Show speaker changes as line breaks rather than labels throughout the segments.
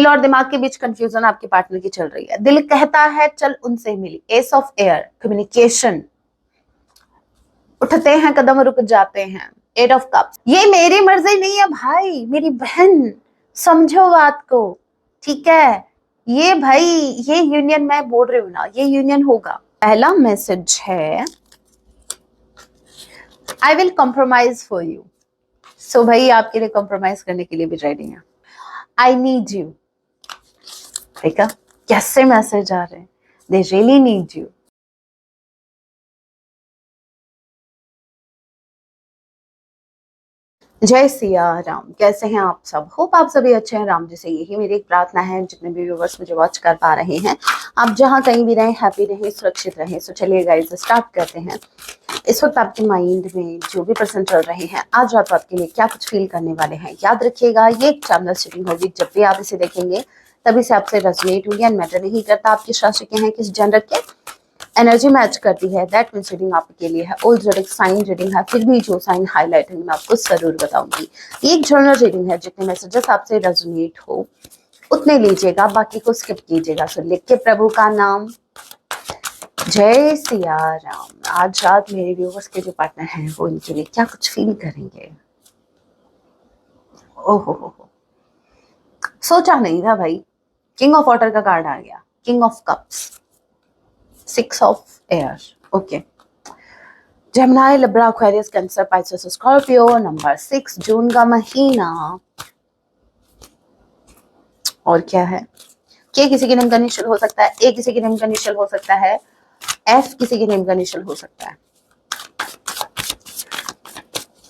दिल और दिमाग के बीच कंफ्यूजन आपके पार्टनर की चल रही है। दिल कहता है चल उनसे मिली, एस ऑफ एयर, कम्युनिकेशन, उठते हैं कदम रुक जाते हैं, एट ऑफ कप्स, ये मेरी मर्जी नहीं है भाई, मेरी बहन, समझो बात को, ठीक है। ये भाई, ये यूनियन मैं बोल रही हूँ ना, ये यूनियन होगा। पहला मैसेज है I will compromise for you. So भाई आपके लिए कॉम्प्रोमाइज करने के लिए भी रेडी है। I need you. देखा कैसे मैसेज आ रहे हैं, दे रियली नीड यू। जय सिया राम, कैसे हैं आप सब? होप आप सभी अच्छे हैं। राम जी से यही मेरी एक प्रार्थना है, जितने भी व्यूवर्स मुझे वॉच कर पा रहे हैं, आप जहां कहीं भी रहें, हैप्पी रहें, सुरक्षित रहें। सो चलिए गाइस स्टार्ट करते हैं। इस वक्त आपके माइंड में जो भी पर्सन चल रहे हैं, आज रात आपके लिए क्या कुछ फील करने वाले हैं, याद रखिएगा ये एक चैनल रीडिंग होगी। जब भी आप इसे देखेंगे तभी से आपसे रेजोनेट हुई, एंड मैटर नहीं करता आप किस राशि के हैं, किस जेंडर के, एनर्जी मैच करती है, दैट मींस रीडिंग आपके लिए है। ओल्ड ज़ोडिएक साइन रीडिंग है, फिर भी जो साइन हाईलाइट है मैं आपको जरूर बताऊंगी। ये एक जनरल रीडिंग है, जितने मैसेजेस आपसे रेजोनेट हो उतने लीजिएगा, बाकी को स्किप कीजिएगा। सो लिख के प्रभु का नाम, जय सिया राम। आज रात मेरे व्यूवर्स के जो पार्टनर हैं वो इनके लिए क्या कुछ फील करेंगे। ओहो, सोचा नहीं था भाई। किंग ऑफ वाटर का कार्ड आ गया, king of cups, 6 of air, okay. Gemini, Libra, Aquarius, cancer, Pisces, Scorpio. Number 6, जून का महीना। और क्या है? के किसी के नेम का इनिशियल हो सकता है, ए किसी के नेम का इनिशियल हो सकता है, एफ किसी के नेम का इनिशियल हो सकता है।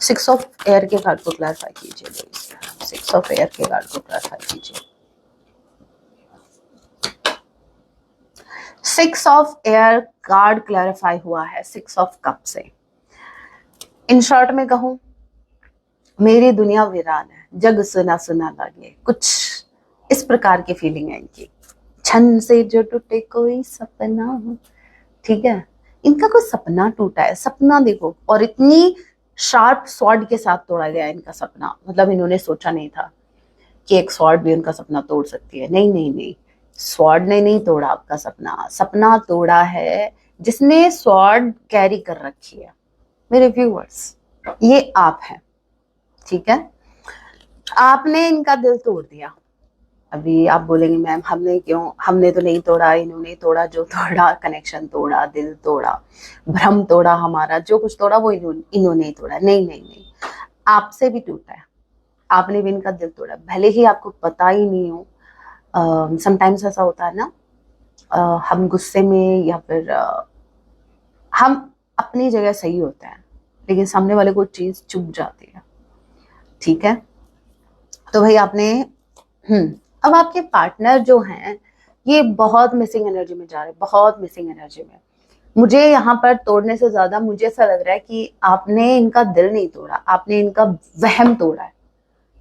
6 ऑफ एयर के कार्ड को क्लैरिफाई कीजिए। 6 ऑफ एयर के कार्ड को क्लैरिफाई कीजिए। 6 ऑफ एयर कार्ड क्लैरिफाई हुआ है 6 ऑफ कप से। इन शॉर्ट में कहूं, मेरी दुनिया वीरान है, जग सुना सुना लगे, कुछ इस प्रकार की फीलिंग है इनकी। छन से जो टूटे कोई सपना, ठीक है, इनका कोई सपना टूटा है। सपना देखो, और इतनी शार्प स्वॉर्ड के साथ तोड़ा गया इनका सपना। मतलब इन्होंने सोचा नहीं था कि एक स्वॉर्ड भी उनका सपना तोड़ सकती है। नहीं नहीं नहीं, स्वॉर्ड ने नहीं तोड़ा आपका सपना, सपना तोड़ा है जिसने स्वॉर्ड कैरी कर रखी है। मेरे व्यूअर्स, ये आप हैं, ठीक है। आपने इनका दिल तोड़ दिया। अभी आप बोलेंगे मैम हमने क्यों, हमने तो नहीं तोड़ा, इन्होंने तोड़ा। जो तोड़ा, कनेक्शन तोड़ा, दिल तोड़ा, भ्रम तोड़ा, हमारा जो कुछ तोड़ा वो इन्होंने तोड़ा। नहीं नहीं नहीं, आपसे भी टूटा है, आपने भी इनका दिल तोड़ा, भले ही आपको पता ही नहीं हो। समटाइम्स ऐसा होता है ना, हम गुस्से में या फिर हम अपनी जगह सही होते हैं, लेकिन सामने वाले को चीज चुभ जाती है, ठीक है। तो भाई आपने अब आपके पार्टनर जो हैं ये बहुत मिसिंग एनर्जी में जा रहे हैं, बहुत मिसिंग एनर्जी में। मुझे यहाँ पर तोड़ने से ज्यादा मुझे ऐसा लग रहा है कि आपने इनका दिल नहीं तोड़ा, आपने इनका वहम तोड़ा है।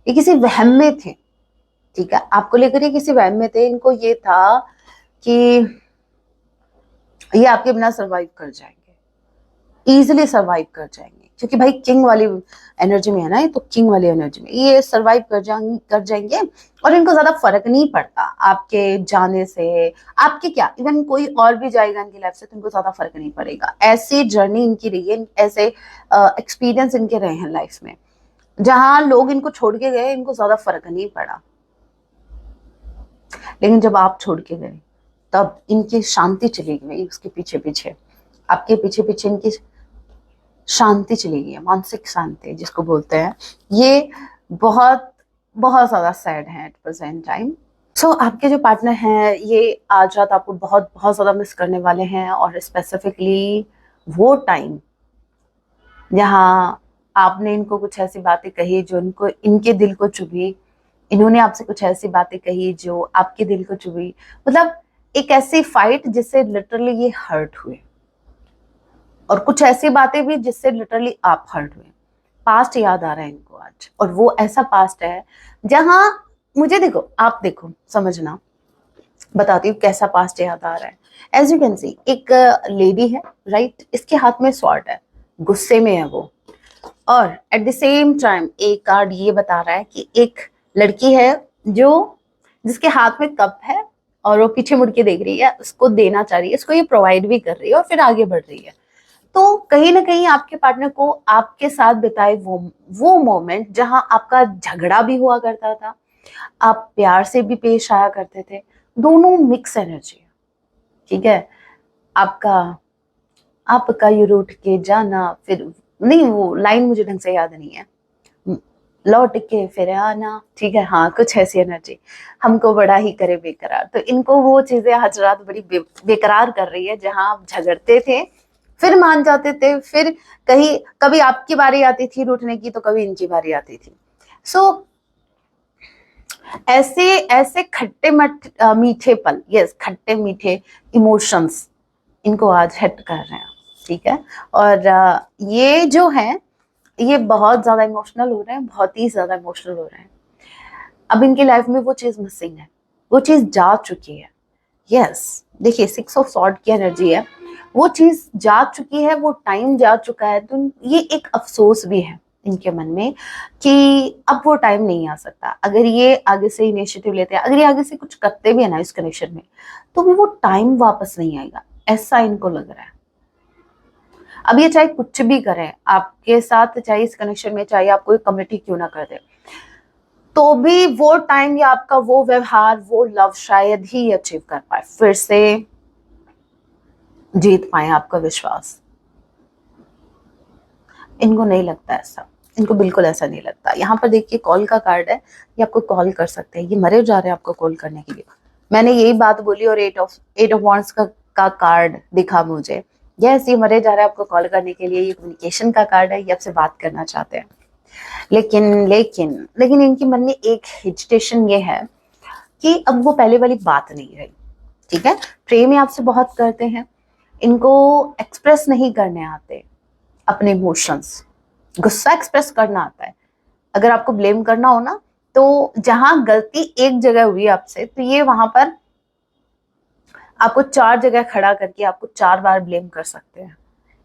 ये किसी वहम में थे, ठीक है, आपको लेकर ये किसी वहम में थे। इनको ये था कि ये आपके बिना सरवाइव कर जाएंगे, इजिली सरवाइव कर जाएंगे, क्योंकि भाई किंग वाली एनर्जी में है ना ये, तो किंग वाली एनर्जी में ये सरवाइव कर जाएंगे। और इनको ज्यादा फर्क नहीं पड़ता आपके जाने से, आपके क्या, इवन कोई और भी जाएगा इनकी लाइफ से तो इनको ज्यादा फर्क नहीं पड़ेगा। ऐसी जर्नी इनकी रही है, ऐसे एक्सपीरियंस इनके रहे हैं लाइफ में, जहां लोग इनको छोड़ के गए इनको ज्यादा फर्क नहीं पड़ा। लेकिन जब आप छोड़ के गए तब इनकी शांति चली गई, उसके पीछे पीछे, आपके पीछे पीछे इनकी शांति चली गई है, मानसिक शांति जिसको बोलते हैं। ये बहुत बहुत ज्यादा सैड है एट प्रेजेंट टाइम। सो आपके जो पार्टनर हैं ये आज रात आपको बहुत बहुत ज्यादा मिस करने वाले हैं, और स्पेसिफिकली वो टाइम जहाँ आपने इनको कुछ ऐसी बातें कही जो इनको, इनके दिल को चुभी, इन्होंने आपसे कुछ ऐसी बातें कही जो आपके दिल को चुभी। मतलब एक ऐसी फाइट जिससे लिटरली ये हर्ट हुए, और कुछ ऐसी बातें भी जिससे लिटरली आप हर्ट हुए। पास्ट याद आ रहा है इनको आज, और वो ऐसा पास्ट है जहां मुझे, देखो आप देखो समझना, बताती हूँ कैसा पास्ट याद आ रहा है। एज यू कैन सी, एक लेडी है, राइट, इसके हाथ में स्वॉर्ड है, गुस्से में है वो, और एट द सेम टाइम एक कार्ड ये बता रहा है कि एक लड़की है जो जिसके हाथ में कप है और वो पीछे मुड़ के देख रही है, उसको देना चाह रही है, उसको ये प्रोवाइड भी कर रही है और फिर आगे बढ़ रही है। तो कहीं ना कहीं आपके पार्टनर को आपके साथ बिताए वो मोमेंट जहां आपका झगड़ा भी हुआ करता था, आप प्यार से भी पेश आया करते थे, दोनों मिक्स एनर्जी है, ठीक है। आपका आपका ये रूठ के जाना, फिर नहीं, वो लाइन मुझे ढंग से याद नहीं है, लौट के फिर आना, ठीक है, हाँ कुछ ऐसी एनर्जी, हमको बड़ा ही करे बेकरार। तो इनको वो चीजें आज रात बड़ी बेकरार कर रही है, जहां आप झगड़ते थे फिर मान जाते थे, फिर कहीं कभी आपकी बारी आती थी रूठने की तो कभी इनकी बारी आती थी। सो ऐसे ऐसे खट्टे मीठे पल, यस खट्टे मीठे इमोशंस, इनको आज हिट कर रहे हैं, ठीक है। और ये जो है, ये बहुत ज्यादा इमोशनल हो रहे हैं, बहुत ही ज्यादा इमोशनल हो रहे हैं। अब इनकी लाइफ में वो चीज मिसिंग है, वो चीज जा चुकी है। यस, देखिए 6 ऑफ सॉर्ड की एनर्जी है, वो चीज जा चुकी है, वो टाइम जा चुका है। तो ये एक अफसोस भी है इनके मन में कि अब वो टाइम नहीं आ सकता। अगर ये आगे से इनिशिएटिव लेते हैं, अगर ये आगे से कुछ करते भी है ना इस कनेक्शन में, तो भी वो टाइम वापस नहीं आएगा, ऐसा इनको लग रहा है। अब ये चाहे कुछ भी करें आपके साथ, चाहे इस कनेक्शन में, चाहे आप कोई कमिटी क्यों ना कर दे, तो भी वो टाइम या आपका वो व्यवहार, वो लव शायद ही अचीव कर पाए, फिर से जीत पाए आपका विश्वास। इनको नहीं लगता ऐसा, इनको बिल्कुल ऐसा नहीं लगता। यहाँ पर देखिए कॉल का कार्ड है, ये आपको कॉल कर सकते हैं, ये मरे जा रहे हैं आपको कॉल करने के लिए। मैंने यही बात बोली और एट ऑफ वॉन्ड्स का कार्ड दिखा मुझे। यस, ये मरे जा रहे हैं आपको कॉल करने के लिए, ये कम्युनिकेशन का कार्ड है, ये आपसे बात करना चाहते हैं। लेकिन लेकिन लेकिन इनके मन में एक हेजिटेशन ये है कि अब वो पहले वाली बात नहीं रही, ठीक है। प्रेम ही आपसे बहुत करते हैं, इनको एक्सप्रेस नहीं करने आते अपने इमोशंस, गुस्सा एक्सप्रेस करना आता है। अगर आपको ब्लेम करना हो ना, तो जहां गलती एक जगह हुई आपसे, तो ये वहां पर आपको 4 जगह खड़ा करके आपको 4 बार ब्लेम कर सकते हैं।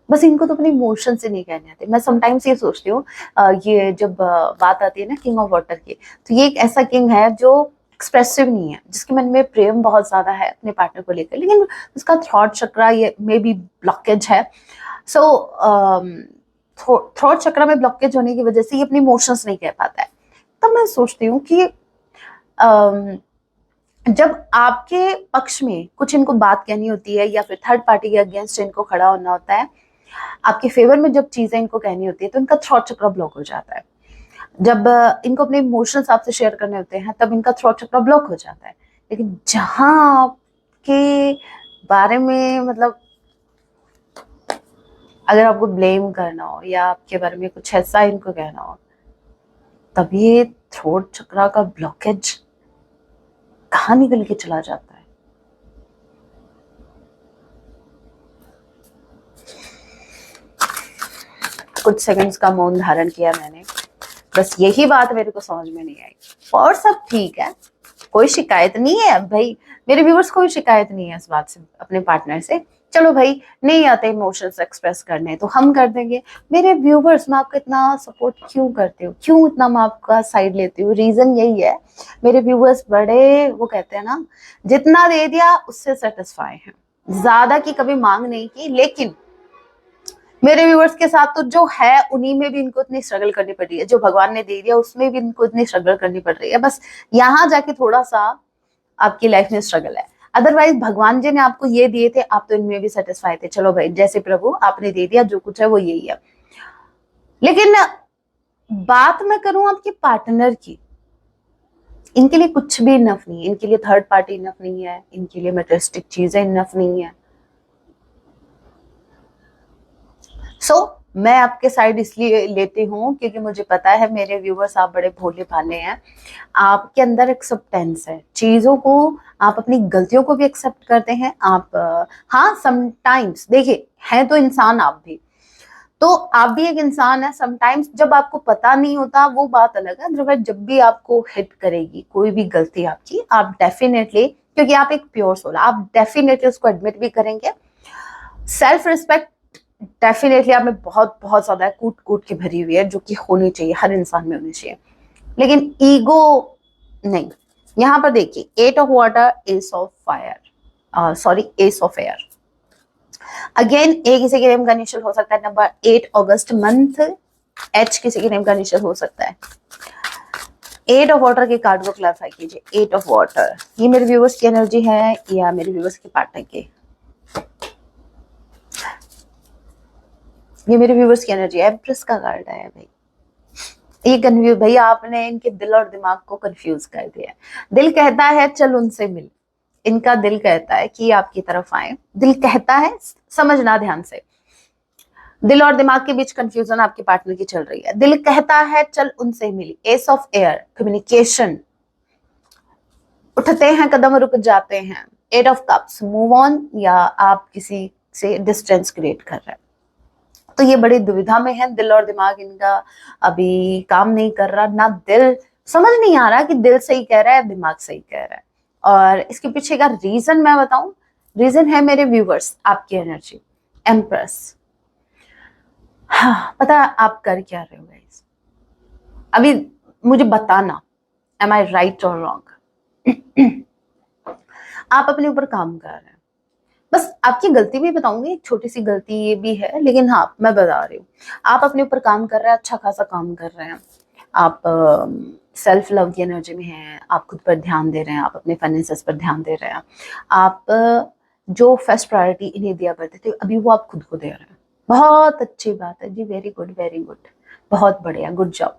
बस इनको तो अपने इमोशन से नहीं कहने आते। मैं समटाइम्स ये सोचती हूँ, ये जब बात आती है ना किंग ऑफ वाटर की, तो ये एक ऐसा किंग है जो एक्सप्रेसिव नहीं है, जिसके मन में प्रेम बहुत ज्यादा है अपने पार्टनर को लेकर, लेकिन उसका थॉट चक्रा ये मे बी ब्लॉकेज है। सो थॉट चक्र में ब्लॉकेज होने की वजह से ये अपने इमोशंस नहीं कह पाता है। तब मैं सोचती हूँ कि जब आपके पक्ष में कुछ इनको बात कहनी होती है या फिर थर्ड पार्टी के अगेंस्ट इनको खड़ा होना होता है, आपके फेवर में जब चीजें इनको कहनी होती है, तो इनका थ्रॉट चक्र ब्लॉक हो जाता है। जब इनको अपने इमोशंस आपसे शेयर करने होते हैं, तब इनका थ्रॉट चक्र ब्लॉक हो जाता है। लेकिन जहां आपके बारे में, मतलब अगर आपको ब्लेम करना हो या आपके बारे में कुछ ऐसा इनको कहना हो, तब ये थ्रोट चक्रा का ब्लॉकेज कहाँ निकल के चला जाता है। कुछ सेकंड्स का मौन धारण किया मैंने, बस यही बात मेरे को समझ में नहीं आई। और सब ठीक है, कोई शिकायत नहीं है भाई, मेरे व्यूअर्स कोई शिकायत नहीं है इस बात से अपने पार्टनर से। चलो भाई, नहीं आते इमोशंस एक्सप्रेस करने तो हम कर देंगे। मेरे व्यूअर्स, मैं आपका इतना सपोर्ट क्यों करती हूँ, क्यों इतना मैं आपका साइड लेती हूँ, रीजन यही है। मेरे व्यूअर्स बड़े, वो कहते हैं ना, जितना दे दिया उससे सेटिस्फाई है, ज्यादा की कभी मांग नहीं की। लेकिन मेरे व्यूअर्स के साथ तो जो है, उन्हीं में भी इनको इतनी स्ट्रगल करनी पड़ रही है, जो भगवान ने दे दिया उसमें भी इनको इतनी स्ट्रगल करनी पड़ रही है। बस यहाँ जाके थोड़ा सा आपकी लाइफ में स्ट्रगल है, अदरवाइज भगवान जी ने आपको ये दिए थे, आप तो इनमें भी सेटिस्फाई थे। चलो भाई, जैसे प्रभु आपने दे दिया, जो कुछ है वो यही है। लेकिन बात मैं करूं आपके पार्टनर की, इनके लिए कुछ भी इनफ नहीं है, इनके लिए थर्ड पार्टी इनफ नहीं है, इनके लिए मटेरियलिस्टिक चीजें इनफ नहीं है। मैं आपके साइड इसलिए लेती हूँ क्योंकि मुझे पता है मेरे व्यूवर्स आप बड़े भोले भाले हैं, आपके अंदर एक्सेप्टेंस है चीजों को, आप अपनी गलतियों को भी एक्सेप्ट करते हैं। आप हाँ, समटाइम्स देखिए, है तो इंसान आप भी, तो आप भी एक इंसान है। समटाइम्स जब आपको पता नहीं होता वो बात अलग है, अदरवाइज जब भी आपको हिट करेगी कोई भी गलती आपकी, आप डेफिनेटली, क्योंकि आप एक प्योर सोल, आप डेफिनेटली उसको एडमिट भी करेंगे। सेल्फ रिस्पेक्ट डेफिनेटली आप में बहुत बहुत ज्यादा कूट कूट के भरी हुई है, जो कि होनी चाहिए, हर इंसान में होनी चाहिए। लेकिन ईगो नहीं, यहाँ पर देखिए 8 of water, ace of fire, sorry ace of air. Again A किसी के नेम का इनिशियल हो सकता है, नंबर 8 अगस्त मंथ, एच किसी के नेम का इनिशियल हो सकता है। 8 ऑफ वाटर के कार्ड को क्लैरिफाई कीजिए। 8 ऑफ वाटर, ये मेरे व्यूवर्स की एनर्जी है या मेरे व्यूवर्स के पार्टनर की? ये मेरे व्यूवर्स की एनर्जी है। एम्प्रेस का कार्ड है भाई। ये कन्फ्यूज भैया, आपने इनके दिल और दिमाग को कंफ्यूज कर दिया। दिल कहता है चल उनसे मिल, इनका दिल कहता है कि आपकी तरफ आए, दिल कहता है, समझना ध्यान से, दिल और दिमाग के बीच कंफ्यूजन आपके पार्टनर की चल रही है। दिल कहता है चल उनसे मिल, एस ऑफ एयर, कम्युनिकेशन, उठते हैं कदम रुक जाते हैं। 8 ऑफ कप्स, मूव ऑन, या आप किसी से डिस्टेंस क्रिएट कर रहे हैं। तो ये बड़ी दुविधा में है, दिल और दिमाग इनका अभी काम नहीं कर रहा, ना दिल समझ नहीं आ रहा कि दिल सही कह रहा है दिमाग सही कह रहा है। और इसके पीछे का रीजन मैं बताऊं, रीजन है मेरे व्यूवर्स, आपकी एनर्जी, एम्प्रेस। हाँ, पता है आप कर क्या रहे हो गाइस? अभी मुझे बताना, एम आई राइट और रॉन्ग? आप अपने ऊपर काम कर रहे हैं। बस आपकी गलती भी बताऊंगी, एक छोटी सी गलती ये भी है, लेकिन हाँ मैं बता रही हूँ, आप अपने ऊपर काम कर रहे हैं, अच्छा खासा काम कर रहे हैं। आप सेल्फ लव की एनर्जी में हैं, आप खुद पर ध्यान दे रहे हैं, आप अपने फाइनेंसेस पर ध्यान दे रहे हैं। आप जो फर्स्ट प्रायोरिटी इन्हें दिया करते थे, अभी वो आप खुद को दे रहे हैं। बहुत अच्छी बात है जी, वेरी गुड वेरी गुड, बहुत बढ़िया, गुड जॉब।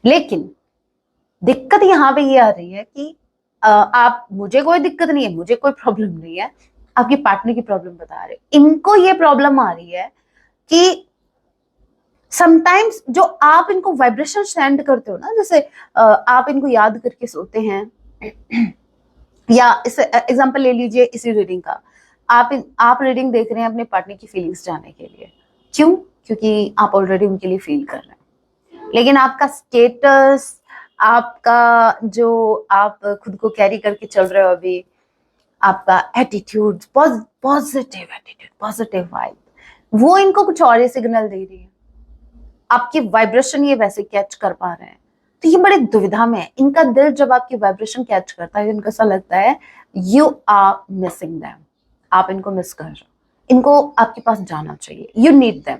लेकिन दिक्कत यहाँ पे ये आ रही है कि आप, मुझे कोई दिक्कत नहीं है, मुझे कोई प्रॉब्लम नहीं है, आपकी पार्टनर की प्रॉब्लम बता रहे, इनको ये प्रॉब्लम आ रही है कि समटाइम्स जो आप इनको वाइब्रेशन सेंड करते हो ना, जैसे आप इनको याद करके सोते हैं, या इस एग्जांपल ले लीजिए इसी रीडिंग का, आप रीडिंग देख रहे हैं अपने पार्टनर की फीलिंग्स जानने के लिए। क्यों? क्योंकि आप ऑलरेडी उनके लिए फील कर रहे हैं, लेकिन आपका स्टेटस, आपका जो आप खुद को कैरी करके चल रहे हो अभी, आपका attitude, positive attitude, positive vibe, वो इनको कुछ और ही सिग्नल दे रही है। आपकी वाइब्रेशन ये वैसे कैच कर पा रहे हैं, तो ये बड़े दुविधा में है। इनका दिल जब आपकी वाइब्रेशन कैच करता है, इनको ऐसा लगता है यू आर मिसिंग देम, आप इनको मिस कर रहे हो, इनको आपके पास जाना चाहिए, यू नीड देम।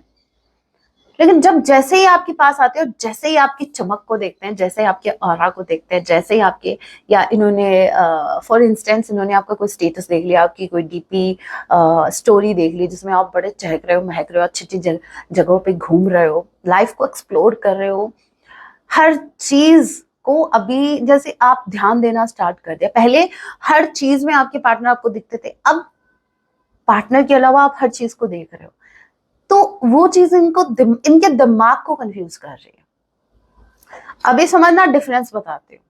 लेकिन जब जैसे ही आपके पास आते हो, जैसे ही आपकी चमक को देखते हैं, जैसे ही आपके ऑरा को देखते हैं, जैसे ही आपके, या इन्होंने फॉर इंस्टेंस इन्होंने आपका कोई स्टेटस देख लिया, आपकी कोई डीपी स्टोरी देख ली जिसमें आप बड़े चहक रहे हो, महक रहे हो, अच्छी अच्छी जगहों पे घूम रहे हो, लाइफ को एक्सप्लोर कर रहे हो, हर चीज को अभी जैसे आप ध्यान देना स्टार्ट कर दिया। पहले हर चीज में आपके पार्टनर आपको दिखते थे, अब पार्टनर के अलावा आप हर चीज को देख रहे हो, तो वो चीज इनके दिमाग को कंफ्यूज कर रही है। अभी समझना, डिफरेंस बताते हो,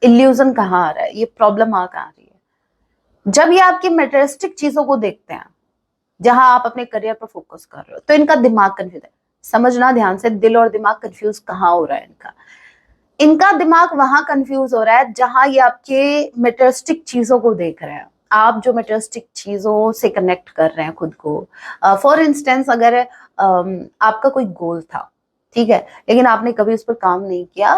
इल्यूजन कहाँ आ रहा है, ये प्रॉब्लम आ कहाँ रही है। जब ये आपकी मेटेरियलिस्टिक चीजों को देखते हैं, जहां आप अपने करियर पर फोकस कर रहे हो, तो इनका दिमाग कंफ्यूज है। समझना ध्यान से, दिल और दिमाग कंफ्यूज कहाँ हो रहा है इनका? इनका दिमाग वहां कंफ्यूज हो रहा है जहां ये आपके मेटेरियलिस्टिक चीजों को देख रहे हैं, आप जो मेटेरियलिस्टिक चीजों से कनेक्ट कर रहे हैं खुद को। फॉर इंस्टेंस, अगर आपका कोई गोल था, ठीक है, लेकिन आपने कभी उस पर काम नहीं किया,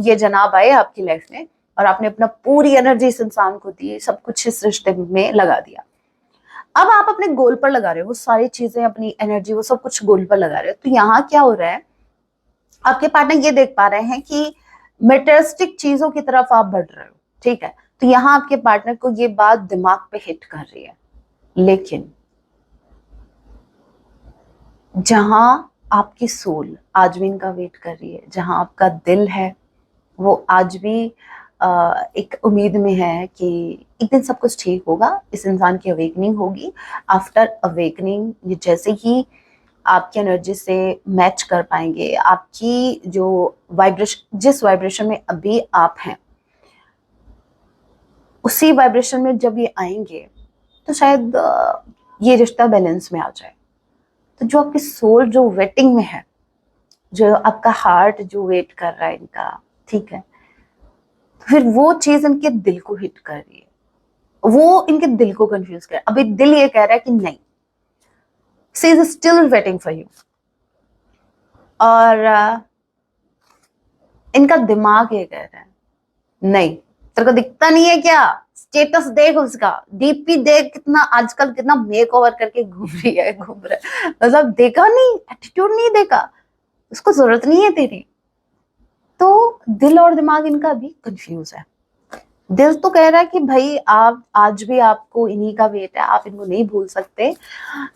ये जनाब आए आपकी लाइफ में और आपने अपना पूरी एनर्जी इस इंसान को दी, सब कुछ इस रिश्ते में लगा दिया। अब आप अपने गोल पर लगा रहे हो वो सारी चीजें, अपनी एनर्जी, वो सब कुछ गोल पर लगा रहे हो। तो यहाँ क्या हो रहा है, आपके पार्टनर ये देख पा रहे हैं कि मेटेरियलिस्टिक चीजों की तरफ आप बढ़ रहे हो, ठीक है, तो यहाँ आपके पार्टनर को ये बात दिमाग पे हिट कर रही है। लेकिन जहां आपकी सोल आज भी इनका वेट कर रही है, जहां आपका दिल है वो आज भी एक उम्मीद में है कि एक दिन सब कुछ ठीक होगा, इस इंसान की अवेकनिंग होगी। आफ्टर अवेकनिंग, ये जैसे ही आपकी एनर्जी से मैच कर पाएंगे, आपकी जो वाइब्रेशन, जिस वाइब्रेशन में अभी आप हैं, उसी वाइब्रेशन में जब ये आएंगे, तो शायद ये रिश्ता बैलेंस में आ जाए। तो जो आपकी सोल जो वेटिंग में है, जो आपका हार्ट जो वेट कर रहा है इनका, ठीक है, तो फिर वो चीज इनके दिल को हिट कर रही है, वो इनके दिल को कंफ्यूज कर, अभी दिल ये कह रहा है कि नहीं, she is still waiting for you. और इनका दिमाग ये कह रहा है नहीं, तेरे को दिखता नहीं है क्या? स्टेटस देख उसका, डीपी देख, कितना आजकल कितना मेक ओवर करके घूम रही है, घूम रहा है। मतलब देखा नहीं, एटीट्यूड नहीं देखा, उसको जरूरत नहीं है तेरी। तो दिल और दिमाग इनका भी कंफ्यूज है। दिल तो कह रहा है कि भाई आप आज भी आपको इन्हीं का वेट है, आप इनको नहीं भूल सकते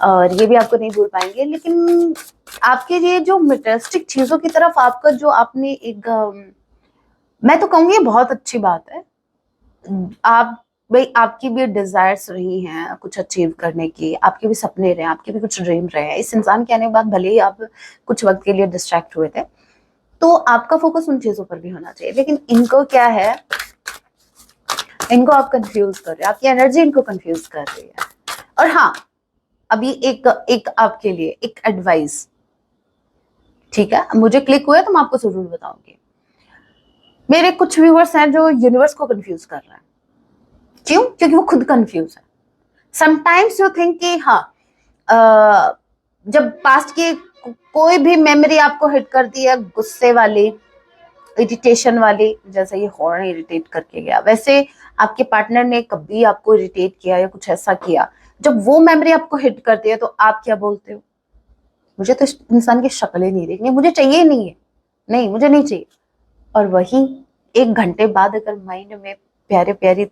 और ये भी आपको नहीं भूल पाएंगे, लेकिन आपके ये जो मटेरियलिस्टिक चीजों की तरफ आपका जो आपने एक मैं तो कहूंगी बहुत अच्छी बात है। आप भाई, आपकी भी डिजायर्स रही हैं कुछ अचीव करने की, आपके भी सपने रहे, आपके भी कुछ ड्रीम रहे हैं। इस इंसान के आने के बाद भले ही आप कुछ वक्त के लिए डिस्ट्रैक्ट हुए थे, तो आपका फोकस उन चीजों पर भी होना चाहिए। लेकिन इनको क्या है, इनको आप कंफ्यूज कर रहे हैं, आपकी एनर्जी इनको कंफ्यूज कर रही है। और हाँ, अभी एक आपके लिए एक एडवाइस, ठीक है, मुझे क्लिक हुआ तो मैं आपको जरूर बताऊंगी। मेरे कुछ व्यूअर्स हैं जो यूनिवर्स को कंफ्यूज कर रहे हैं। क्यों? क्योंकि वो खुद कंफ्यूज है। समटाइम्स यू थिंक कि हाँ, जब पास्ट की कोई भी मेमोरी आपको हिट करती है, गुस्से वाली, इरिटेशन वाली, जैसे ये हॉर्न इरिटेट करके गया, वैसे आपके पार्टनर ने कभी आपको इरिटेट किया या कुछ ऐसा किया, जब वो मेमोरी आपको हिट करती है तो आप क्या बोलते हो? मुझे तो इस इंसान की शक्ल ही नहीं देखनी, मुझे चाहिए नहीं है, नहीं मुझे नहीं चाहिए। और वही 1 घंटे बाद अगर माइंड में प्यारे प्यारी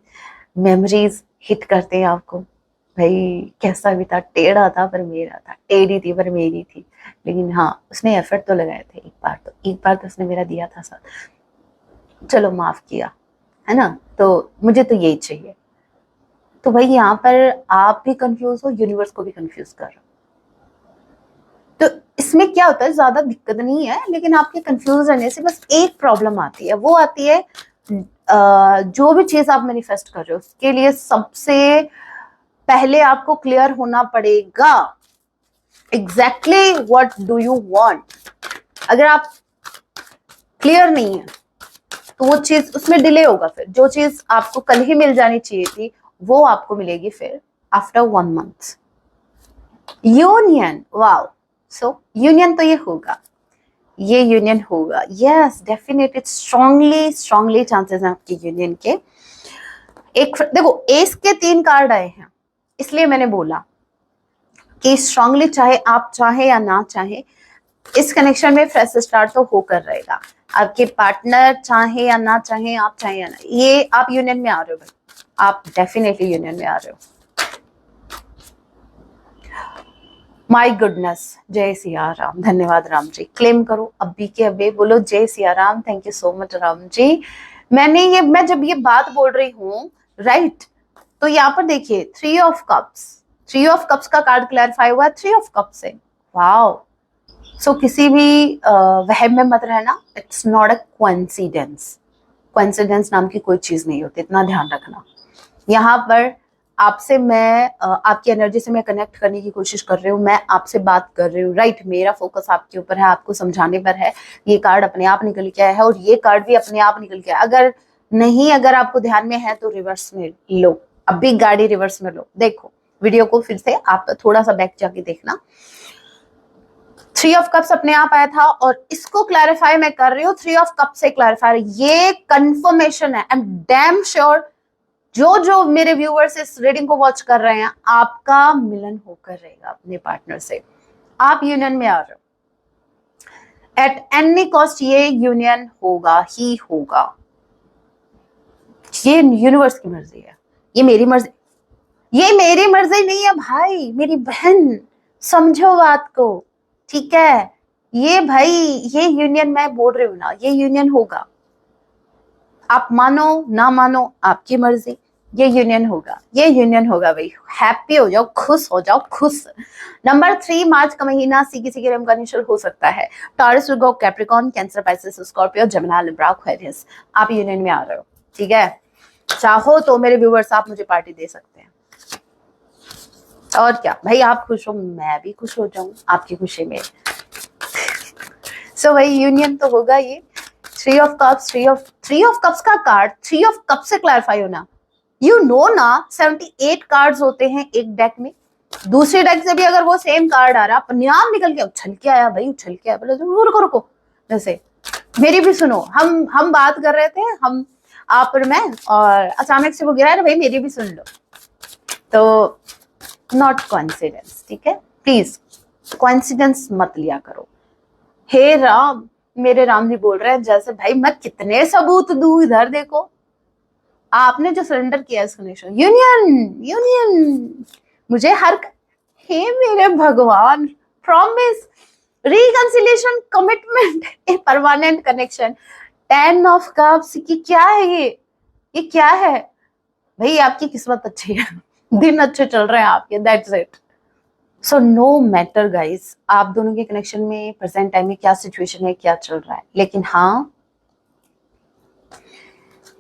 मेमोरीज हिट करते हैं आपको, भाई कैसा भी था, टेढ़ा था पर मेरा था, टेढ़ी थी पर मेरी थी, लेकिन हाँ उसने एफर्ट तो लगाए थे, एक बार तो उसने मेरा दिया था साथ, चलो माफ किया, है ना? तो मुझे तो यही चाहिए। तो भाई यहाँ पर आप भी कंफ्यूज हो, यूनिवर्स को भी कंफ्यूज कर रहे हो। तो इसमें क्या होता है, ज्यादा दिक्कत नहीं है, लेकिन आपके कंफ्यूज रहने से बस एक प्रॉब्लम आती है, वो आती है जो भी चीज आप मैनिफेस्ट कर रहे हो उसके लिए सबसे पहले आपको क्लियर होना पड़ेगा exactly what do you want. अगर आप क्लियर नहीं है तो वो चीज, उसमें डिले होगा। फिर जो चीज आपको कल ही मिल जानी चाहिए थी वो आपको मिलेगी फिर आफ्टर 1 मंथ। यूनियन, वाओ, सो यूनियन तो ये होगा, ये यूनियन होगा, yes definitely, strongly strongly chances हैं आपकी यूनियन के। एक देखो, एस के 3 कार्ड आए हैं, इसलिए मैंने बोला कि स्ट्रांगली, चाहे आप चाहे या ना चाहे, इस कनेक्शन में फ्रेश स्टार्ट तो होकर रहेगा। आपके पार्टनर चाहे या ना चाहे, आप चाहे या ना, ये आप यूनियन में आ रहे हो भाई, आप डेफिनेटली यूनियन में आ रहे हो। माय गुडनेस, जय सिया राम, धन्यवाद राम जी। क्लेम करो अभी के अभी, बोलो जय Siya Ram, thank you so much Ram ji. मैं जब ये बात बोल रही हूँ राइट, तो यहाँ पर देखिए 3 ऑफ कप्स, 3 ऑफ कप्स का कार्ड क्लैरिफाई हुआ है 3 ऑफ कप्स से। वाओ, सो किसी भी वहम में मत रहना, it's not a coincidence. Coincidence नाम की कोई चीज नहीं होती, इतना ध्यान रखना। यहाँ पर आपसे मैं आपकी एनर्जी से मैं कनेक्ट करने की कोशिश कर रही हूँ, मैं आपसे बात कर रही हूँ राइट, मेरा फोकस आपके ऊपर है, आपको समझाने पर है। ये कार्ड अपने आप निकल के आया है और ये कार्ड भी अपने आप निकल के आया। अगर नहीं, अगर आपको ध्यान में है तो रिवर्स में लो, अभी गाड़ी रिवर्स में लो, देखो वीडियो को फिर से आप थोड़ा सा बैक जाके देखना। 3 ऑफ कप्स अपने आप आया था और इसको क्लैरिफाई मैं कर रही हूँ 3 ऑफ कप से क्लैरिफाई, ये कंफर्मेशन है। आई एम डैम श्योर जो जो मेरे व्यूअर्स इस रीडिंग को वॉच कर रहे हैं, आपका मिलन होकर रहेगा अपने पार्टनर से, आप यूनियन में आ रहे हो। एट एनी कॉस्ट ये यूनियन होगा ही होगा, ये यूनिवर्स की मर्जी है, ये मेरी मर्जी, ये मेरी मर्जी नहीं है भाई, मेरी बहन, समझो बात को, ठीक है? ये भाई, ये यूनियन मैं बोल रही हूं ना, ये यूनियन होगा, आप मानो ना मानो आपकी मर्जी, ये यूनियन होगा, ये यूनियन होगा भाई। हैप्पी हो जाओ, खुश हो जाओ, खुश। नंबर 3, मार्च का महीना किसी के लिए का इनिशियल हो सकता है। Taurus, Virgo, Capricorn, Cancer, Pisces, Scorpio, Gemini, Libra, Aquarius, आप यूनियन में आ रहे हो, ठीक है? चाहो तो मेरे व्यूअर्स आप मुझे पार्टी दे सकते हैं, और क्या भाई, आप खुश हो मैं भी खुश हो जाऊं आपकी खुशी में। सो भाई यूनियन तो होगा ये। 3 ऑफ कप्स, 3 ऑफ कप्स का कार्ड 3 ऑफ कप से क्लैरिफाई होना, यू नो ना 78 कार्ड्स होते हैं एक डेक में, दूसरे डेक से भी अगर वो सेम कार्ड आ रहा, अपने आप निकल के उछल के आया भाई, उछल के आया। बोले रुको रुको रुको, जैसे मेरी भी सुनो, हम बात कर रहे थे, हम आप और मैं, और अचानक से वो गिरा है, भाई मेरी भी सुन लो, तो नॉट कोइंसिडेंस, ठीक है। प्लीज कोइंसिडेंस मत लिया करो। हे राम, मेरे राम जी बोल रहे हैं जैसे भाई मैं कितने सबूत दूं, इधर देखो आपने जो सरेंडर किया इस कनेक्शन, यूनियन यूनियन मुझे हर, हे मेरे भगवान, promise, reconciliation, commitment, a permanent connection, 10 of cups की क्या है ये क्या है भाई? आपकी किस्मत अच्छी है, दिन अच्छे चल रहे हैं आपके, that's it. So no matter guys, आप दोनों के कनेक्शन में प्रेजेंट टाइम में क्या सिचुएशन है, क्या चल रहा है, लेकिन हाँ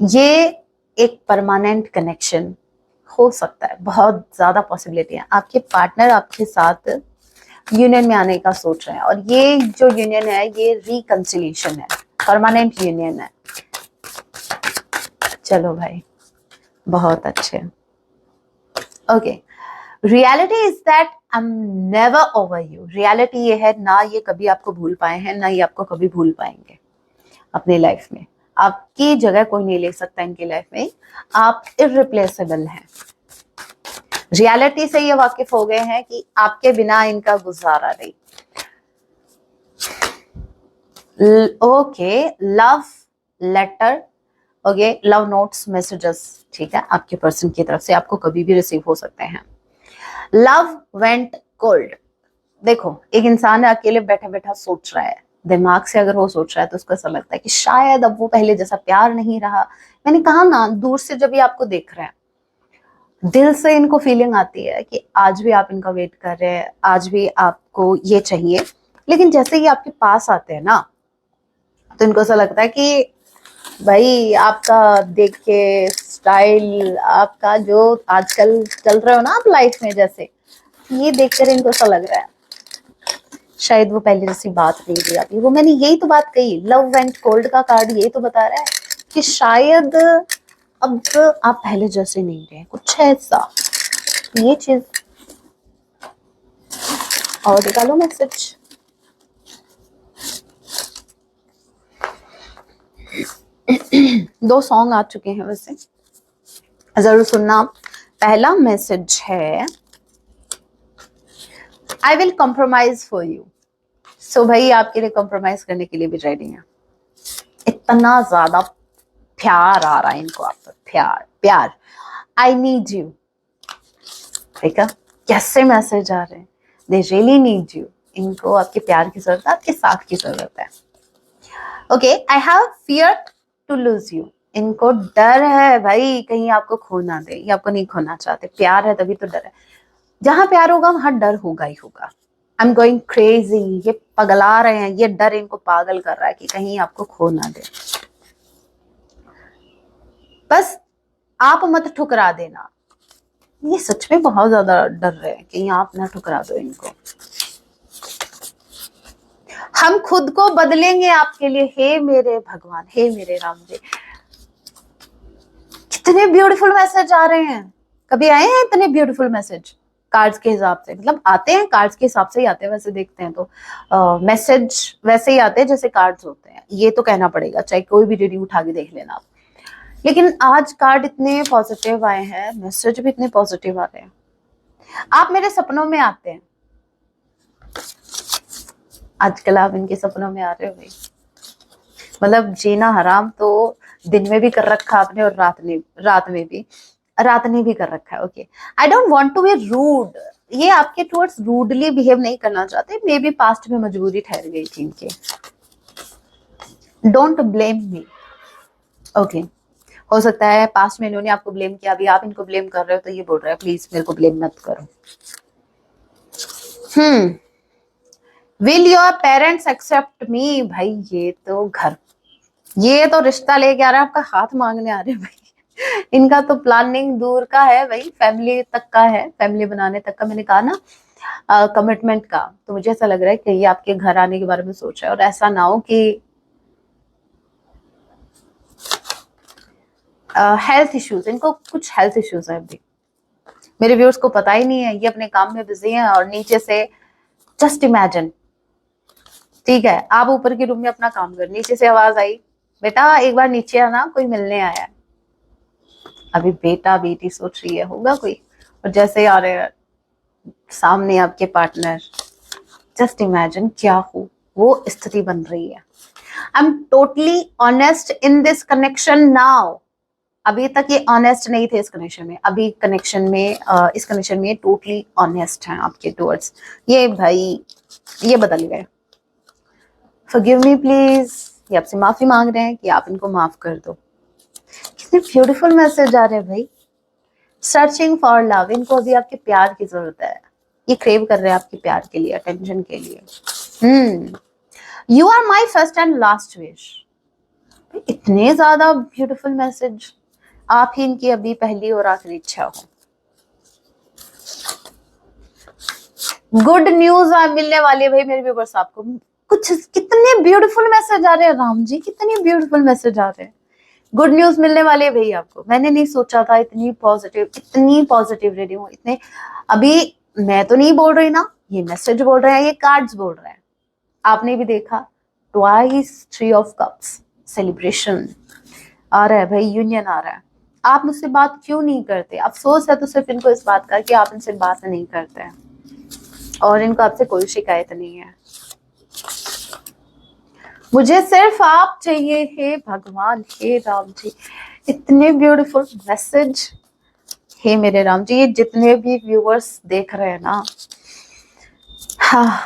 ये एक परमानेंट कनेक्शन हो सकता है, बहुत ज्यादा पॉसिबिलिटी है। आपके पार्टनर आपके साथ यूनियन में आने का सोच रहे हैं, और ये जो यूनियन है ये रिकंसिलिएशन है, परमानेंट यूनियन है। चलो भाई बहुत अच्छे। Okay, reality is that I am never over you. Reality ये है ना, ये कभी आपको भूल पाए हैं, ना ये आपको कभी भूल पाएंगे अपनी लाइफ में। आपकी जगह कोई नहीं ले सकता इनकी लाइफ में, आप इररिप्लेसेबल हैं। रियलिटी से ये वाकिफ हो गए हैं कि आपके बिना इनका गुजारा नहीं। Okay, love letter, okay, love notes, messages, ठीक है, आपके पर्सन की तरफ से आपको कभी भी रिसीव हो सकते हैं। Love went cold. देखो एक इंसान है अकेले बैठा बैठा सोच रहा है, दिमाग से अगर वो सोच रहा है तो उसको ऐसा लगता है कि शायद अब वो पहले जैसा प्यार नहीं रहा। मैंने कहा ना, दूर से जब ये आपको देख रहे हैं, दिल से इनको फीलिंग आती है कि आज भी आप इनका वेट कर रहे हैं, आज भी आपको ये चाहिए। लेकिन जैसे ही आपके पास आते हैं ना, तो इनको ऐसा लगता है कि भाई आपका देख के स्टाइल, आपका जो आजकल चल रहे हो ना आप लाइफ में, जैसे ये देखकर इनको ऐसा लग रहा है शायद वो पहले जैसी बात नहीं रही आपकी। वो मैंने यही तो बात कही, लव वेंट कोल्ड का कार्ड यही तो बता रहा है कि शायद अब आप पहले जैसे नहीं रहे, कुछ है ऐसा, ये चीज। और निकालो मैसेज। दो सॉन्ग आ चुके हैं वैसे, जरूर सुनना। पहला मैसेज है, I will compromise for you. So भाई आपके लिए कॉम्प्रोमाइज करने के लिए भी रेडी है। इतना ज्यादा प्यार आ रहा है इनको आप पर, प्यार प्यार। आई नीड यू, ठीक है, कैसे मैसेज आ रहे हैं, दे रियली नीड यू। इनको आपके प्यार की जरूरत है, आपके साथ की जरूरत है। Okay, I have fear to lose you. इनको डर है भाई कहीं आपको खो ना दे, ये आपको नहीं खोना चाहते। प्यार है तभी तो डर है, जहां प्यार होगा वहां डर होगा ही होगा। आई एम गोइंग क्रेजी, ये पगला रहे हैं, ये डर इनको पागल कर रहा है कि कहीं आपको खो ना दे। बस आप मत ठुकरा देना, ये सच में बहुत ज्यादा डर रहे हैं कि आप ना ठुकरा दो इनको। हम खुद को बदलेंगे आपके लिए, हे मेरे भगवान, हे मेरे राम जी। कितने ब्यूटीफुल मैसेज आ रहे हैं, कभी आए हैं इतने ब्यूटीफुल मैसेज कार्ड्स के हिसाब से? मतलब आते हैं कार्ड्स के हिसाब से ही आते हैं, वैसे देखते हैं तो मैसेज वैसे ही आते हैं जैसे कार्ड्स होते हैं, ये तो कहना पड़ेगा, चाहे कोई भी रीडिंग उठा के देख लेना आप। लेकिन आज कार्ड इतने पॉजिटिव आए हैं, मैसेज भी इतने पॉजिटिव आ रहे हैं। आप मेरे सपनों में आते हैं, आजकल आप इनके सपनों में आ रहे हो भाई। मतलब जीना हराम तो दिन में भी कर रखा आपने, और रात में भी कर रखा है। Okay, I don't want to be rude. ये आपके टुवर्ड्स रूडली बिहेव नहीं करना चाहते, मे बी पास्ट में मजबूरी ठहर गई थी इनके। Don't blame me. ओके, हो सकता है पास्ट में इन्होंने आपको ब्लेम किया, अभी आप इनको ब्लेम कर रहे हो, तो ये बोल रहा है प्लीज मेरे को ब्लेम मत करो। विल योर पेरेंट्स एक्सेप्ट मी। भाई ये तो रिश्ता लेके आ रहा है, आपका हाथ मांगने आ रहे हैं भाई। इनका तो प्लानिंग दूर का है भाई, फैमिली तक का है, फैमिली बनाने तक का। मैंने कहा ना कमिटमेंट का, तो मुझे ऐसा लग रहा है कि ये आपके घर आने के बारे में सोच रहा है, और ऐसा ना हो कि हेल्थ इश्यूज, इनको कुछ हेल्थ इश्यूज है अभी। मेरे व्यूअर्स को पता ही नहीं है, ये अपने काम में बिजी हैं, और नीचे से जस्ट इमेजिन, ठीक है, आप ऊपर के रूम में अपना काम कर, नीचे से आवाज आई बेटा एक बार नीचे आना, कोई मिलने आया है। अभी बेटा बेटी सोच रही है, होगा कोई। और जैसे आ रहे हैं सामने आपके पार्टनर, जस्ट इमेजिन क्या हो वो स्थिति बन रही है। I am totally honest in this connection now. अभी तक ये ऑनेस्ट नहीं थे इस कनेक्शन में, अभी कनेक्शन में इस कनेक्शन में टोटली ऑनेस्ट हैं आपके टुवर्ड्स। ये भाई ये बदल गए। फॉरगिव मी प्लीज, ये आपसे माफी मांग रहे हैं कि आप इनको माफ कर दो। कितने ब्यूटीफुल मैसेज आ रहे हैं भाई। सर्चिंग फॉर लव, इनको अभी आपके प्यार की जरूरत है। ये क्रेव कर रहे हैं आपके प्यार के लिए, अटेंशन के लिए। You are my first and last wish. इतने ज्यादा ब्यूटीफुल मैसेज। आप ही इनकी अभी पहली और आखिरी इच्छा हो। गुड न्यूज मिलने वाली है भाई मेरे व्यूअर्स आपको। कुछ कितने ब्यूटीफुल मैसेज आ रहे हैं राम जी, कितने ब्यूटीफुल मैसेज आ रहे हैं। गुड न्यूज मिलने वाली है भाई आपको। मैंने नहीं सोचा था इतनी पॉजिटिव रीडिंग हो। इतने अभी मैं तो नहीं बोल रही ना, ये मैसेज बोल रहे हैं, ये कार्ड्स बोल रहे हैं। आपने भी देखा ट्वाइस 3 ऑफ कप्स, सेलिब्रेशन आ रहा है भाई, यूनियन आ रहा है। आप मुझसे बात क्यों नहीं करते? अफसोस है तो सिर्फ इनको इस बात का कि आप इनसे बात नहीं करते हैं, और इनको आपसे कोई शिकायत नहीं है। मुझे सिर्फ आप चाहिए, हे भगवान, हे राम जी। इतने ब्यूटीफुल मैसेज। हे मेरे राम जी, ये जितने भी व्यूअर्स देख रहे हैं ना, हाँ,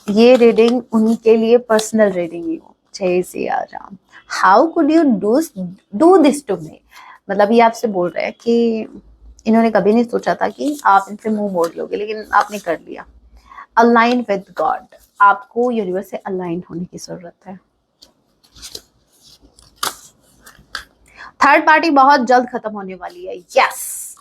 ये रीडिंग उनके लिए पर्सनल रीडिंग ही हो। जय Siya Ram. How could you do this to me? मतलब ये आपसे बोल रहे हैं कि इन्होंने कभी नहीं सोचा था कि आप इनसे मुंह मोड़ लोगे, लेकिन आपने कर लिया। अलाइन विद गॉड, आपको यूनिवर्स से अलाइन होने की जरूरत है। थर्ड पार्टी बहुत जल्द खत्म होने वाली है। यस,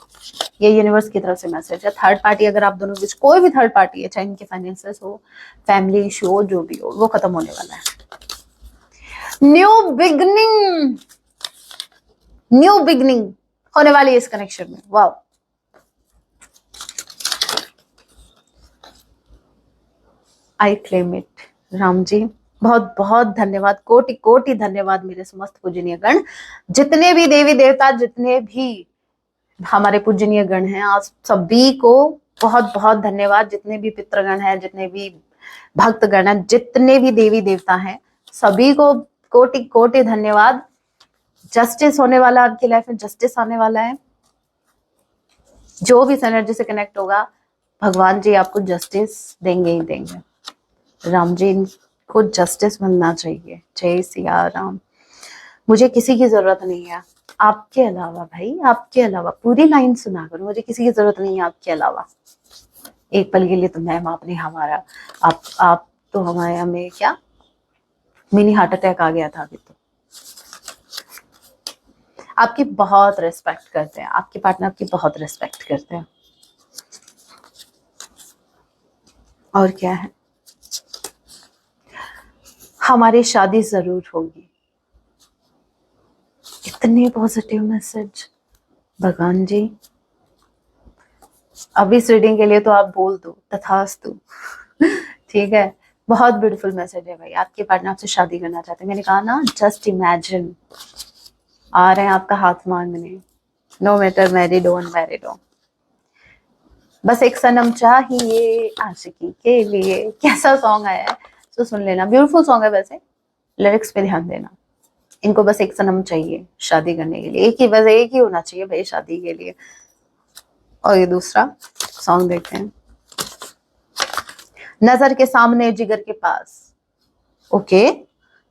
ये यूनिवर्स की तरफ से मैसेज है। थर्ड पार्टी, अगर आप दोनों बीच कोई भी थर्ड पार्टी है, चाहे इनके फाइनेंसेस हो, फैमिली इशू हो, जो भी हो, वो खत्म होने वाला है। न्यू बिगनिंग होने वाली है इस कनेक्शन में। Wow, I claim it. Ram ji बहुत बहुत धन्यवाद, कोटि कोटि धन्यवाद मेरे समस्त पूजनीय गण, जितने भी देवी देवता, जितने भी हमारे पूजनीय गण हैं, आज सभी को बहुत बहुत धन्यवाद। जितने भी पितृगण हैं, जितने भी भक्तगण हैं, जितने भी देवी देवता हैं, सभी को कोटि कोटि धन्यवाद। जस्टिस होने वाला, आपकी लाइफ में जस्टिस आने वाला है। जो भी इस एनर्जी से कनेक्ट होगा, भगवान जी आपको जस्टिस देंगे ही देंगे। राम जी को जस्टिस मिलना चाहिए। जय सिया राम। मुझे किसी की जरूरत नहीं है आपके अलावा भाई, आपके अलावा। पूरी लाइन सुना करो, मुझे किसी की जरूरत नहीं है आपके अलावा। एक पल के लिए तो मैम आपने हमारा, आप तो हमारे, हमें क्या मिनी हार्ट अटैक आ गया था अभी तो। आपकी बहुत रिस्पेक्ट करते हैं, आपके पार्टनर आपकी बहुत रिस्पेक्ट करते हैं। और क्या है, हमारी शादी जरूर होगी। इतने पॉजिटिव मैसेज भगवान जी। अभी इस रीडिंग के लिए तो आप बोल दो तथास्तु। ठीक है, बहुत ब्यूटीफुल मैसेज है भाई। आपके पार्टनर आपसे शादी करना चाहते हैं। मैंने कहा ना, जस्ट इमेजिन, आ रहे हैं आपका हाथ मांगने। नो मैटर मैरिड हो अनमैरिड हो, बस एक सनम चाहिए आशिकी के लिए। कैसा सॉन्ग आया है तो सुन लेना, ब्यूटीफुल सॉन्ग है वैसे, लिरिक्स पे ध्यान देना। इनको बस एक सनम चाहिए शादी करने के लिए, एक ही, बस एक ही होना चाहिए भाई शादी के लिए। और ये दूसरा सॉन्ग देखते हैं। नजर के सामने जिगर के पास, ओके,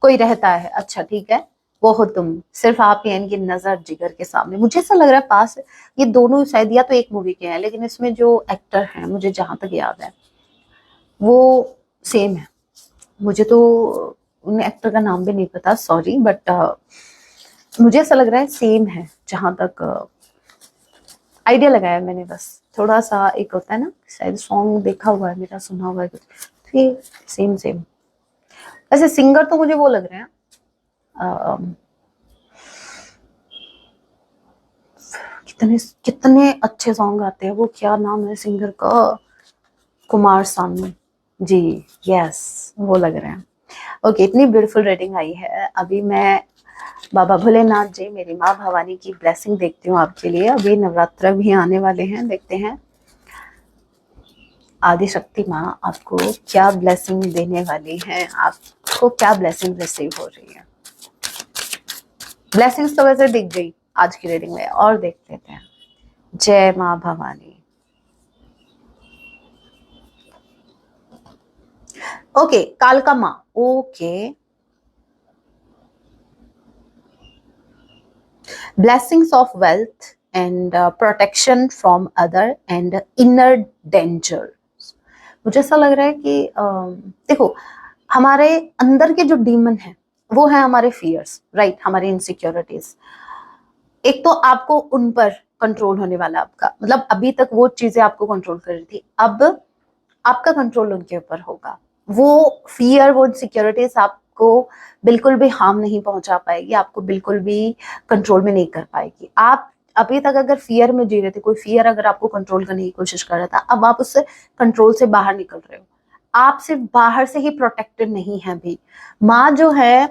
कोई रहता है, अच्छा ठीक है, वो हो तुम, सिर्फ आप ही, इनकी नजर जिगर के सामने। मुझे ऐसा लग रहा है पास, ये दोनों शायद या तो एक मूवी के हैं, लेकिन इसमें जो एक्टर हैं, मुझे जहां तक याद है वो सेम है। मुझे तो उन एक्टर का नाम भी नहीं पता, सॉरी, बट मुझे ऐसा लग रहा है सेम है, जहां तक आइडिया लगाया मैंने। बस थोड़ा सा, एक होता है ना, शायद सॉन्ग देखा हुआ है मेरा, सुना हुआ है कुछ, तो ये सेम सेम। वैसे सिंगर तो मुझे वो लग रहे हैं, कितने कितने अच्छे सॉन्ग आते हैं वो, क्या नाम है सिंगर का, कुमार सानू जी, यस, वो लग रहे हैं। ओके, इतनी ब्यूटीफुल रीडिंग आई है। अभी मैं बाबा भोलेनाथ जी, मेरी माँ भवानी की ब्लेसिंग देखती हूँ आपके लिए। अभी नवरात्र भी आने वाले हैं, देखते हैं आदि शक्ति माँ आपको क्या ब्लेसिंग देने वाली है, आपको क्या ब्लेसिंग रिसीव हो रही है। ब्लेसिंग्स तो वैसे दिख गई आज की रीडिंग में, और देख लेते हैं। जय माँ भवानी। ओके, कालका माँ, okay. Blessings of wealth and protection from other and inner dangers। मुझे ऐसा लग रहा है कि देखो, हमारे अंदर के जो डीमन है वो है हमारे फियर्स, राइट, हमारी इनसिक्योरिटीज। एक तो आपको उन पर कंट्रोल होने वाला, आपका मतलब अभी तक वो चीजें आपको कंट्रोल कर रही थी, अब आपका कंट्रोल उनके ऊपर होगा। वो फियर, वो इनसिक्योरिटीज आपको बिल्कुल भी हार्म नहीं पहुंचा पाएगी, आपको बिल्कुल भी कंट्रोल में नहीं कर पाएगी। आप अभी तक अगर फियर में जी रहे थे, कोई फियर अगर आपको कंट्रोल करने की कोशिश कर रहा था, अब आप उससे कंट्रोल से बाहर निकल रहे हो। आप सिर्फ बाहर से ही प्रोटेक्टेड नहीं है अभी। माँ जो है,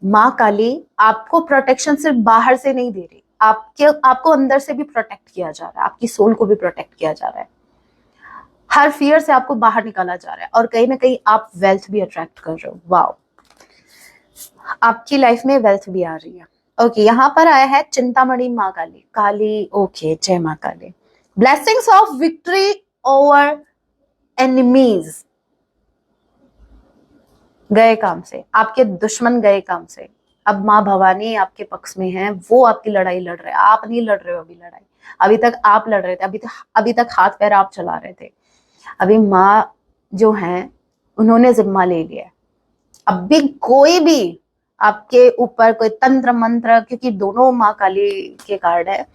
माँ काली आपको प्रोटेक्शन सिर्फ बाहर से नहीं दे रही, आपको अंदर से भी प्रोटेक्ट किया जा रहा है, आपकी सोल को भी प्रोटेक्ट किया जा रहा है। हर फियर से आपको बाहर निकाला जा रहा है, और कहीं ना कहीं आप वेल्थ भी अट्रैक्ट कर रहे हो। वाओ, आपकी लाइफ में वेल्थ भी आ रही है। ओके, यहाँ पर आया है चिंतामणि माँ काली, काली, ओके, जय माँ Kali. Blessings of victory over enemies. गए काम से, आपके दुश्मन गए काम से, अब माँ भवानी आपके पक्ष में है, वो आपकी लड़ाई लड़ रहे हैं, आप नहीं लड़ रहे हो अभी लड़ाई। अभी तक आप लड़ रहे थे, अभी तक हाथ पैर आप चला रहे थे। अभी माँ जो है उन्होंने जिम्मा ले लिया। अब भी कोई भी आपके ऊपर कोई तंत्र मंत्र, क्योंकि दोनों माँ काली के कार्ड है,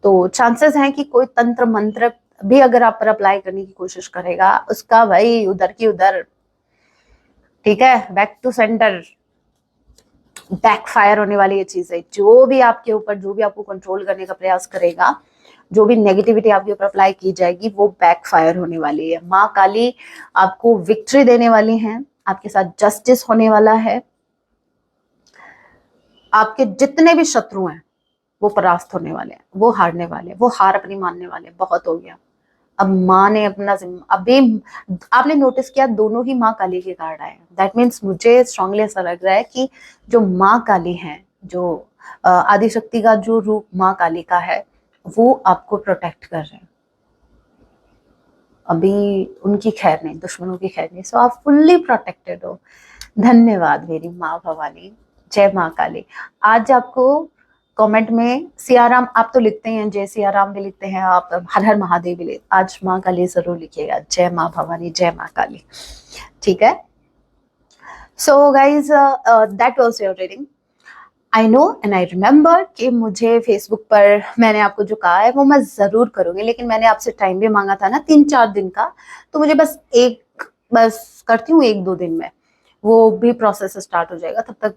तो चांसेस हैं कि कोई तंत्र मंत्र भी अगर आप पर अप्लाई करने की कोशिश करेगा, उसका भाई उधर की उधर, ठीक है, बैक टू सेंटर, बैकफायर होने वाली ये चीज है। जो भी आपके ऊपर, जो भी आपको कंट्रोल करने का प्रयास करेगा, जो भी नेगेटिविटी आपके ऊपर अप्लाई की जाएगी, वो बैकफायर होने वाली है। माँ काली आपको विक्ट्री देने वाली हैं, आपके साथ जस्टिस होने वाला है। आपके जितने भी शत्रु हैं वो परास्त होने वाले हैं, वो हारने वाले हैं, वो हार अपनी मानने वाले हैं। बहुत हो गया, अब माँ ने अपना अभी आपने नोटिस किया दोनों ही माँ काली के कार्ड आए। दैट मीन्स मुझे स्ट्रांगली ऐसा लग रहा है कि जो माँ काली है, जो आदिशक्ति का जो रूप माँ काली का है, वो आपको प्रोटेक्ट कर रहे हैं। अभी उनकी खैर नहीं, दुश्मनों की खैर नहीं, सो आप फुल्ली प्रोटेक्टेड हो। धन्यवाद मेरी माँ भवानी, जय माँ काली। आज आपको कमेंट में सियाराम आप तो लिखते हैं, जय सियाराम भी लिखते हैं आप, हर हर महादेव भी लिखते, आज माँ काली जरूर लिखिएगा, जय माँ भवानी, जय माँ काली, ठीक है। So guys, that was your reading. I know and I remember कि मुझे फेसबुक पर मैंने आपको जो कहा है वो मैं जरूर करूंगी, लेकिन मैंने आपसे टाइम भी मांगा था ना 3-4 दिन का, तो मुझे बस करती हूँ 1-2 दिन में, वो भी प्रोसेस स्टार्ट हो जाएगा। तब तक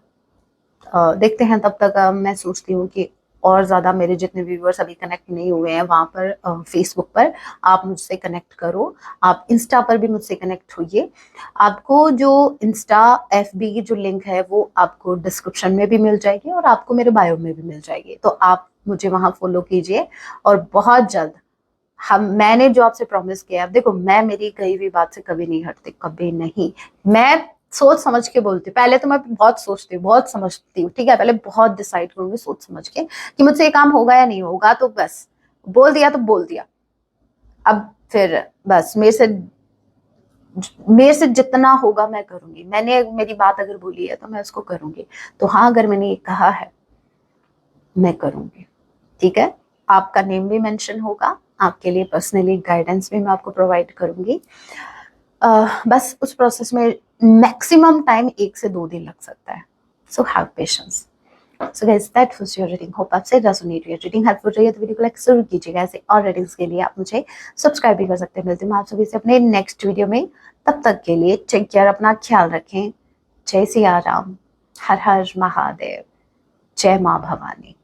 देखते हैं, तब तक मैं सोचती हूँ कि और ज़्यादा मेरे जितने व्यूवर्स अभी कनेक्ट नहीं हुए हैं वहाँ पर फेसबुक पर, आप मुझसे कनेक्ट करो, आप इंस्टा पर भी मुझसे कनेक्ट होइए। आपको जो इंस्टा FB की जो लिंक है वो आपको डिस्क्रिप्शन में भी मिल जाएगी, और आपको मेरे बायो में भी मिल जाएगी, तो आप मुझे वहाँ फॉलो कीजिए। और बहुत जल्द मैंने जो आपसे प्रॉमिस किया है, देखो मैं मेरी कही हुई बात से कभी नहीं हटती, कभी नहीं। मैं सोच समझ के बोलती हूँ, पहले तो मैं बहुत सोचती हूँ, बहुत समझती हूँ, ठीक है, पहले बहुत डिसाइड करूंगी सोच समझ के कि मुझसे ये काम होगा या नहीं होगा, तो बस बोल दिया तो बोल दिया। अब फिर बस मेरे से जितना होगा मैं करूंगी, मैंने मेरी बात अगर बोली है तो मैं उसको करूंगी। तो हाँ, अगर मैंने ये कहा है मैं करूंगी, ठीक है। आपका नेम भी मेंशन होगा, आपके लिए पर्सनली गाइडेंस भी मैं आपको प्रोवाइड करूंगी। बस उस प्रोसेस में मैक्सिमम टाइम 1 से 2 दिन लग सकता है, so have patience. So guys, that was your reading, hope आपसे रेजोनेट हुई, रीडिंग हेल्पफुल रही है तो वीडियो को लाइक जरूर कीजिएगा। ऐसे और रीडिंग्स के लिए आप मुझे सब्सक्राइब भी कर सकते हैं। मिलते हैं आप सभी से अपने नेक्स्ट वीडियो में, तब तक के लिए टेक केयर, अपना ख्याल रखें। जय सिया राम, हर हर महादेव, जय माँ भवानी।